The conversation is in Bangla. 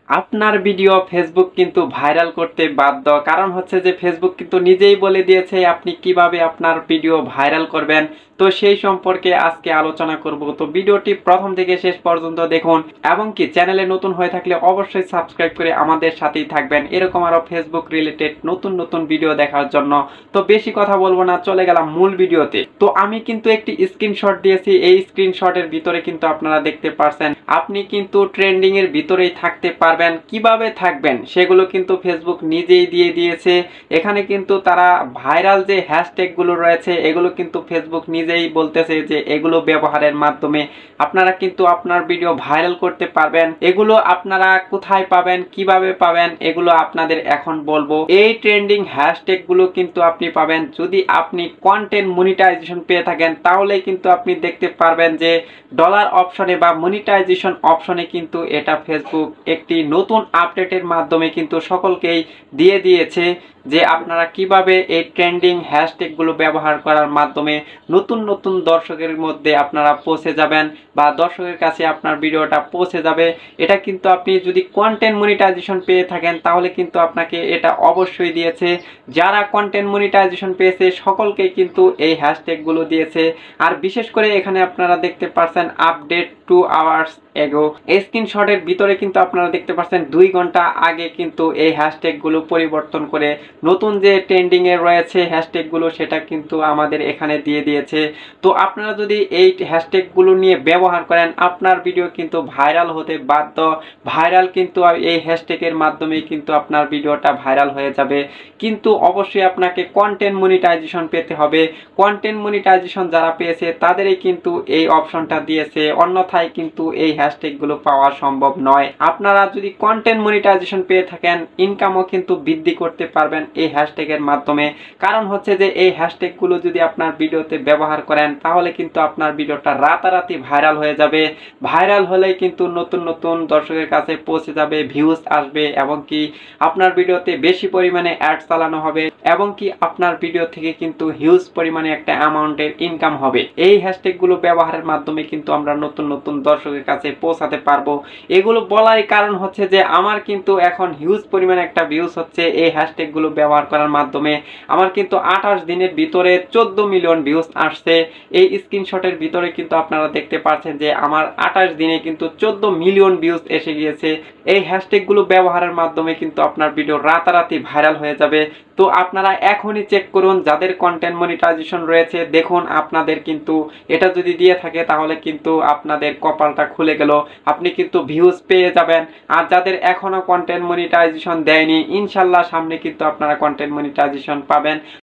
আপনার ভিডিও ফেসবুক কিন্তু ভাইরাল করতে বাধ্য, কারণ হচ্ছে যে ফেসবুক কিন্তু নিজেই বলে দিয়েছে আপনি কিভাবে আপনার ভিডিও ভাইরাল করবেন। তো সেই সম্পর্কে আজকে আলোচনা করব। তো ভিডিওটি প্রথম থেকে শেষ পর্যন্ত দেখুন এবং কি চ্যানেলে নতুন হয়ে থাকলে অবশ্যই সাবস্ক্রাইব করে আমাদের সাথেই থাকবেন এরকম আরো ফেসবুক রিলেটেড নতুন নতুন ভিডিও দেখার জন্য। তো বেশি কথা বলবো না, চলে গেলাম মূল ভিডিওতে। তো আমি কিন্তু একটি স্ক্রিনশট দিয়েছি, এই স্ক্রিনশটের ভিতরে কিন্তু আপনারা দেখতে পারছেন আপনি কিন্তু ট্রেন্ডিং এর ভিতরেই থাকতে পারবেন। কিভাবে থাকবেন সেগুলো কিন্তু ফেসবুক নিজেই দিয়ে দিয়েছে। এখানে কিন্তু তারা ভাইরাল যে হ্যাশট্যাগ গুলো রয়েছে এগুলো কিন্তু ফেসবুক নিজেই বলতেছে যে এগুলো ব্যবহারের মাধ্যমে আপনারা কিন্তু আপনার ভিডিও ভাইরাল করতে পারবেন। এগুলো আপনারা কোথায় পাবেন, কিভাবে পাবেন, এগুলো আপনাদের এখন বলবো। এই ট্রেন্ডিং হ্যাশট্যাগ গুলো কিন্তু আপনি পাবেন যদি আপনি কন্টেন্ট মনিটাইজেশন পেয়ে থাকেন, তাহলে কিন্তু আপনি দেখতে পারবেন যে ডলার অপশনে বা মনিটাইজেশন অপশনে কিন্তু এটা ফেসবুক একটি নতুন আপডেটের মাধ্যমে কিন্তু সকলকেই দিয়ে দিয়েছে যে আপনারা কিভাবে এই ট্রেন্ডিং হ্যাশট্যাগ গুলো ব্যবহার করার মাধ্যমে নতুন নতুন দর্শকের মধ্যে আপনারা পৌঁছে যাবেন বা দর্শকের কাছে আপনার ভিডিওটা পৌঁছে যাবে। এটা কিন্তু আপনি যদি কন্টেন্ট মনিটাইজেশন পেয়ে থাকেন তাহলে কিন্তু আপনাকে এটা অবশ্যই দিয়েছে। যারা কন্টেন্ট মনিটাইজেশন পেয়েছে সকলকে কিন্তু এই হ্যাশট্যাগ গুলো দিয়েছে। আর বিশেষ করে এখানে আপনারা দেখতে পাচ্ছেন আপডেট 2 আওয়ার্স এগো, এই স্ক্রিনশটের ভিতরে কিন্তু আপনারা দেখতে পাচ্ছেন 2 ঘন্টা আগে কিন্তু এই হ্যাশট্যাগ গুলো পরিবর্তন করে নতুন যে ট্রেন্ডিং এ রয়েছে হ্যাশট্যাগ গুলো সেটা কিন্তু আমাদের এখানে দিয়ে দিয়েছে। তো আপনারা যদি এই হ্যাশট্যাগ গুলো নিয়ে ব্যবহার করেন আপনার ভিডিও কিন্তু ভাইরাল হতে বাধ্য। ভাইরাল কিন্তু এই হ্যাশট্যাগ এর মাধ্যমে কিন্তু আপনার ভিডিওটা ভাইরাল হয়ে যাবে। কিন্তু অবশ্যই আপনাকে কন্টেন্ট মনিটাইজেশন পেতে হবে। কন্টেন্ট মনিটাইজেশন যারা পেয়েছে তাদেরই কিন্তু এই অপশনটা দিয়েছে, অন্যথায় কিন্তু এই হ্যাশট্যাগ গুলো পাওয়া সম্ভব নয়। আপনারা যদি কন্টেন্ট মনিটাইজেশন পেয়ে থাকেন ইনকামও কিন্তু বৃদ্ধি করতে পারবেন এই হ্যাশট্যাগ এর মাধ্যমে। কারণ হচ্ছে যে এই হ্যাশট্যাগ গুলো যদি আপনার ভিডিওতে ব্যবহার করেন তাহলে কিন্তু আপনার ভিডিওটা রাতারাতি ভাইরাল হয়ে যাবে। ভাইরাল হলেই কিন্তু নতুন নতুন দর্শকের কাছে পৌঁছে যাবে, ভিউজ আসবে এবং কি আপনার ভিডিওতে বেশি পরিমাণে অ্যাড চালানো হবে এবং কি আপনার ভিডিও থেকে কিন্তু হিউজ পরিমাণে একটা অ্যামাউন্টের ইনকাম হবে। এই হ্যাশট্যাগ গুলো ব্যবহারের মাধ্যমে কিন্তু আমরা নতুন নতুন দর্শকের কাছে পৌঁছাতে পারবো। এগুলো বলারই কারণ হচ্ছে যে আমার কিন্তু এখন হিউজ পরিমাণে একটা ভিউজ হচ্ছে এই হ্যাশট্যাগ গুলো ব্যবহার করার মাধ্যমে। আমার কিন্তু 28 দিনের ভিতরে 14 মিলিয়ন ভিউজ আসছে। এই স্ক্রিনশটের ভিতরে কিন্তু আপনারা দেখতে পাচ্ছেন যে আমার 28 দিনে কিন্তু 14 মিলিয়ন ভিউজ এসে গিয়েছে। এই হ্যাশট্যাগ গুলো ব্যবহারের মাধ্যমে কিন্তু আপনার ভিডিও রাতারাতি ভাইরাল হয়ে যাবে। তো আপনারা এখনই চেক করুন যাদের কন্টেন্ট মনিটাইজেশন রয়েছে, দেখুন আপনাদের কিন্তু এটা যদি দিয়ে থাকে তাহলে কিন্তু আপনাদের কপালটা খুলে গেল, আপনি কিন্তু ভিউজ পেয়ে যাবেন। আর যাদের এখনো কন্টেন্ট মনিটাইজেশন দেয়নি ইনশাল্লাহ সামনে কিন্তু আপনারা কন্টেন্ট মনিটাইজেশন পাবেন।